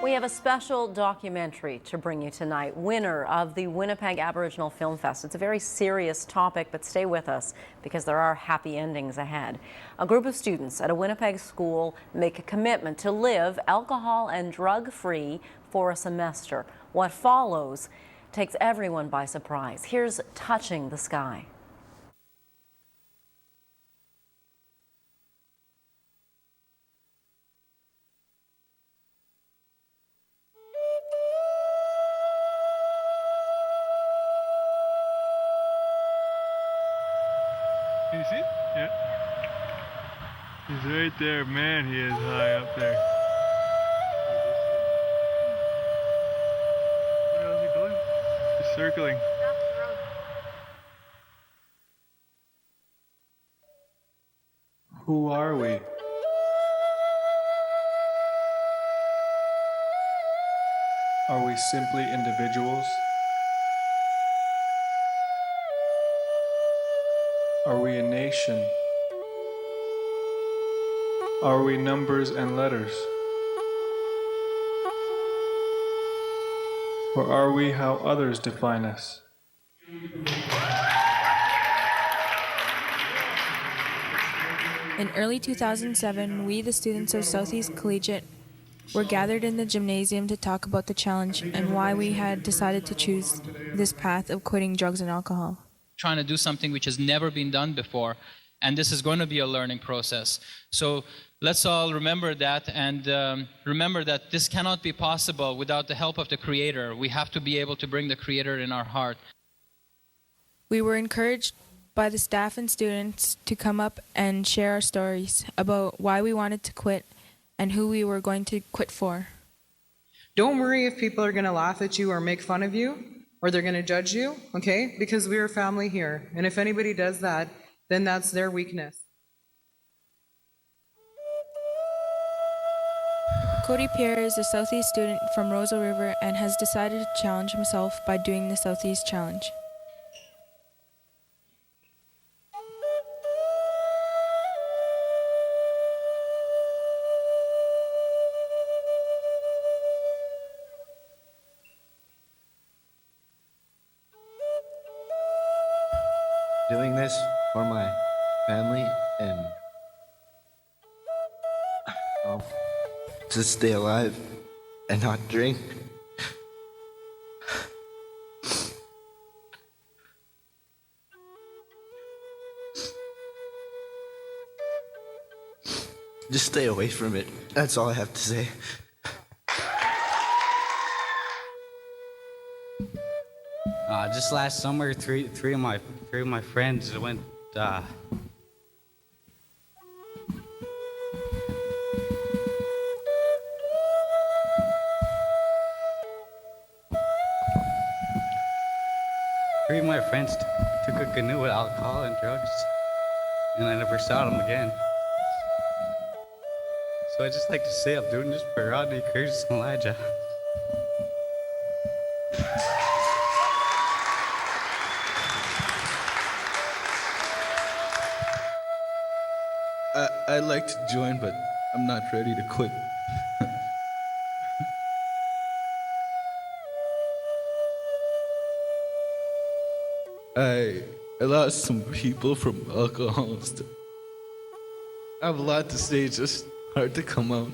We have a special documentary to bring you tonight, winner of the Winnipeg Aboriginal Film Fest. It's a very serious topic, but stay with us because there are happy endings ahead. A group of students at a Winnipeg school make a commitment to live alcohol and drug-free for a semester. What follows takes everyone by surprise. Here's Touching the Sky. Can you see? Yeah. He's right there. Man, he is high up there. What else is he doing? Just circling. Who are we? Are we simply individuals? Are we a nation? Are we numbers and letters? Or are we how others define us? In early 2007, we, the students of Southeast Collegiate, were gathered in the gymnasium to talk about the challenge and why we had decided to choose this path of quitting drugs and alcohol. Trying to do something which has never been done before, and this is going to be a learning process. So let's all remember that, and remember that this cannot be possible without the help of the Creator. We have to be able to bring the Creator in our heart. We were encouraged by the staff and students to come up and share our stories about why we wanted to quit and who we were going to quit for. Don't worry if people are going to laugh at you or make fun of you, or they're going to judge you, okay? Because we're a family here. And if anybody does that, then that's their weakness. Cody Pierre is a Southeast student from Roseau River and has decided to challenge himself by doing the Southeast Challenge. Doing this for my family and to stay alive and not drink. Just stay away from it. That's all I have to say. Just last summer, three of my friends went. Three of my friends took a canoe with alcohol and drugs, and I never saw them again. So I just like to say I'm doing this for Rodney, Curtis, and Elijah. I'd like to join, but I'm not ready to quit. I lost some people from alcohol and stuff. I have a lot to say, it's just hard to come out.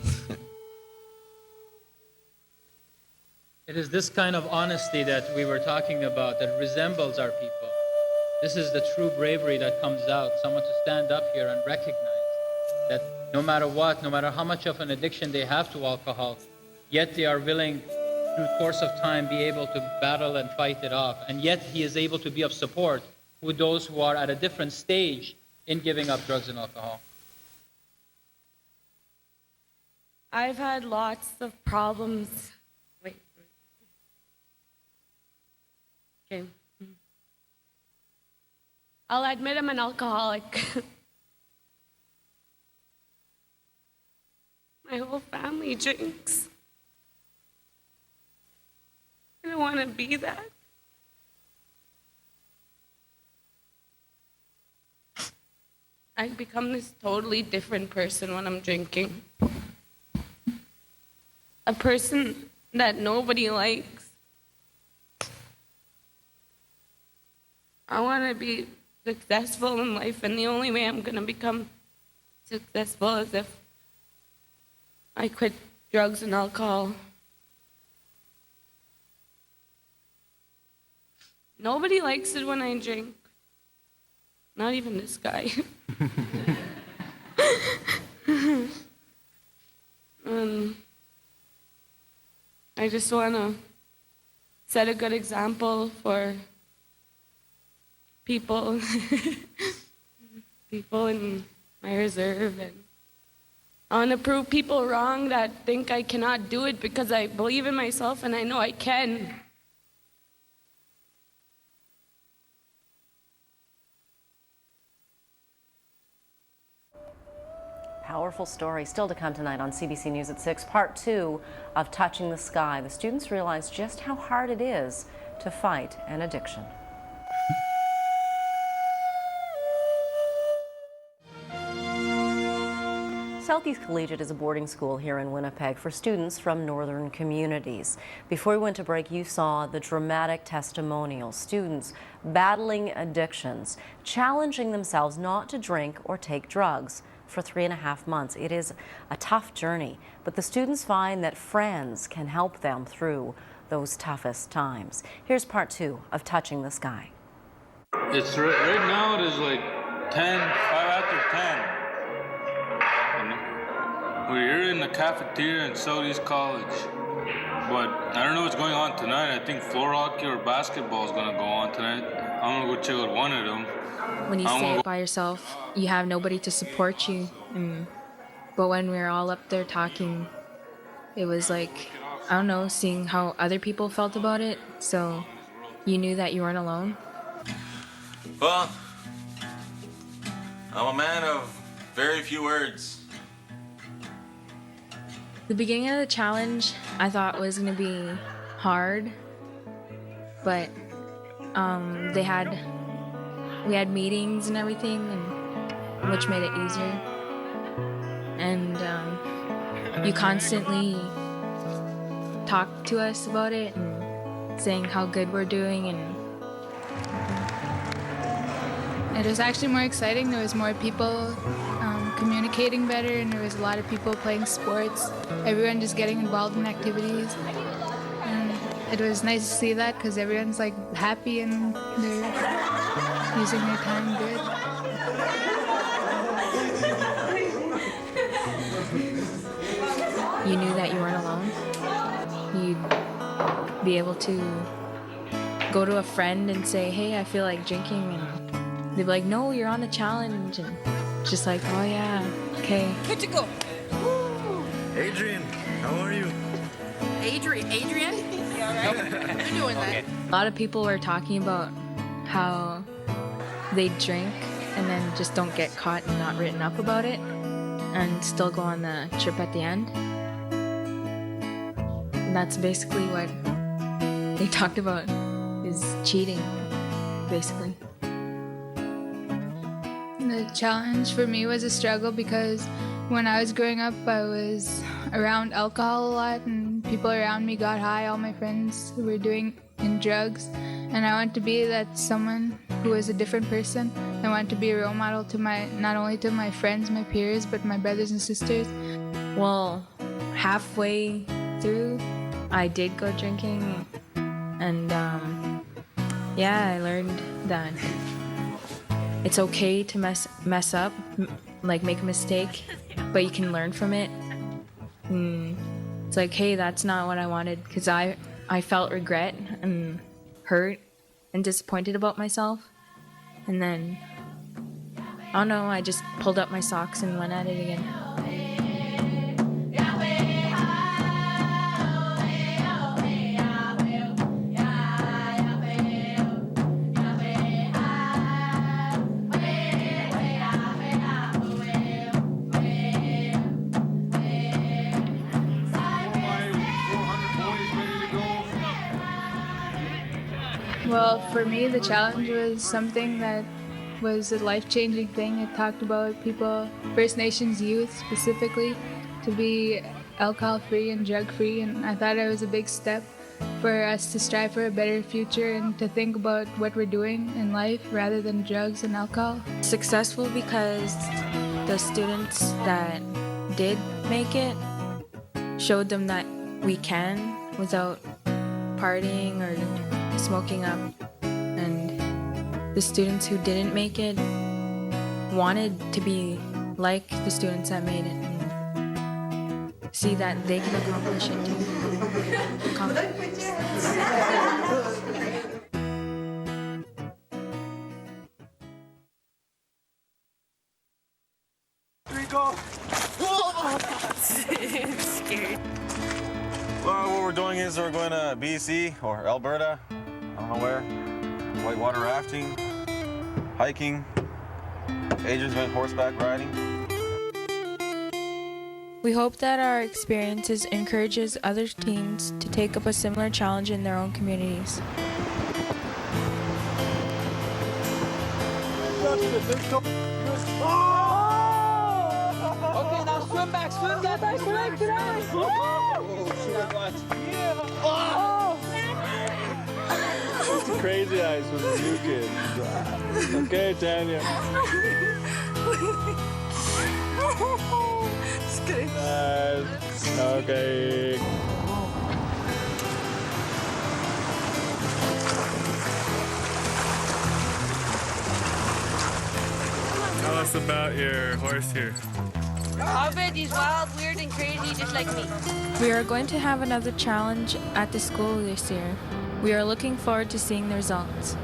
It is this kind of honesty that we were talking about that resembles our people. This is the true bravery that comes out, someone to stand up here and recognize that no matter what, no matter how much of an addiction they have to alcohol, yet they are willing, through the course of time, be able to battle and fight it off. And yet he is able to be of support with those who are at a different stage in giving up drugs and alcohol. I've had lots of problems. Wait. Okay. I'll admit I'm an alcoholic. My whole family drinks. I don't want to be that. I become this totally different person when I'm drinking. a person that nobody likes. I want to be successful in life, and the only way I'm going to become successful is if I quit drugs and alcohol. Nobody likes it when I drink. Not even this guy. I just want to set a good example for people, people in my reserve, and I want to prove people wrong that think I cannot do it, because I believe in myself and I know I can. Powerful story still to come tonight on CBC News at 6, part 2 of Touching the Sky. The students realize just how hard it is to fight an addiction. Southeast Collegiate is a boarding school here in Winnipeg for students from northern communities. Before we went to break, you saw the dramatic testimonials. Students battling addictions, challenging themselves not to drink or take drugs for 3.5 months. It is a tough journey, but the students find that friends can help them through those toughest times. Here's part 2 of Touching the Sky. It's right now it is like 5 after 10. We're here in the cafeteria in Southeast College, but I don't know what's going on tonight. I think floor hockey or basketball is gonna go on tonight. I'm gonna go chill with one of them. When you stay by yourself, you have nobody to support you. But when we were all up there talking, it was like, I don't know, seeing how other people felt about it. So you knew that you weren't alone. Well, I'm a man of very few words. The beginning of the challenge I thought was going to be hard, but we had meetings and everything, which made it easier. And you constantly talked to us about it and saying how good we're doing. And it was actually more exciting. There was more people communicating better, and there was a lot of people playing sports, everyone just getting involved in activities. And it was nice to see that, because everyone's like happy and they're using their time good. You knew that you weren't alone. You'd be able to go to a friend and say, hey, I feel like drinking, and they'd be like, no, you're on a challenge. And just like, oh yeah, okay. Good to go. Woo. Adrian, how are you? Adrian? You all right? You're doing that. A lot of people were talking about how they drink and then just don't get caught and not written up about it and still go on the trip at the end. And that's basically what they talked about, is cheating, basically. The challenge for me was a struggle, because when I was growing up, I was around alcohol a lot, and people around me got high. All my friends were doing drugs, and I wanted to be that someone who was a different person. I wanted to be a role model to not only to my friends, my peers, but my brothers and sisters. Well, halfway through, I did go drinking, and yeah, I learned that it's okay to mess up, like make a mistake, but you can learn from it. It's like, hey, that's not what I wanted, because I felt regret and hurt and disappointed about myself. And then, I don't know, I just pulled up my socks and went at it again. Well, for me, the challenge was something that was a life-changing thing. It talked about people, First Nations youth specifically, to be alcohol-free and drug-free, and I thought it was a big step for us to strive for a better future and to think about what we're doing in life rather than drugs and alcohol. Successful because the students that did make it showed them that we can without partying or smoking up, and the students who didn't make it wanted to be like the students that made it and see that they can accomplish it too. Scared. Well, what we're doing is we're going to BC or Alberta, I don't know where, whitewater rafting, hiking. Adrian's went horseback riding. We hope that our experiences encourages other teens to take up a similar challenge in their own communities. Okay, now swim back. Crazy eyes with the new kid. Okay, Tanya. Okay. Tell us about your horse here. I bet he's wild, weird, and crazy, just like me. We are going to have another challenge at the school this year. We are looking forward to seeing the results.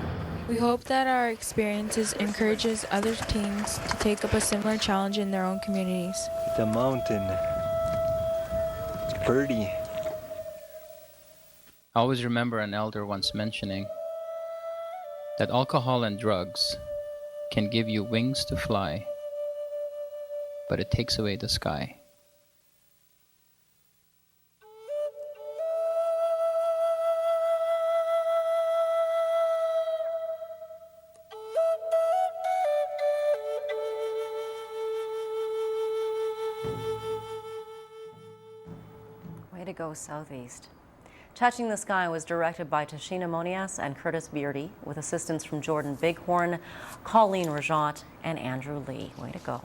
We hope that our experiences encourages other teens to take up a similar challenge in their own communities. The mountain. It's pretty. I always remember an elder once mentioning that alcohol and drugs can give you wings to fly, but it takes away the sky. Way to go, Southeast. Touching the Sky was directed by Tashina Monias and Curtis Beardy, with assistance from Jordan Bighorn, Colleen Rajat, and Andrew Lee. Way to go.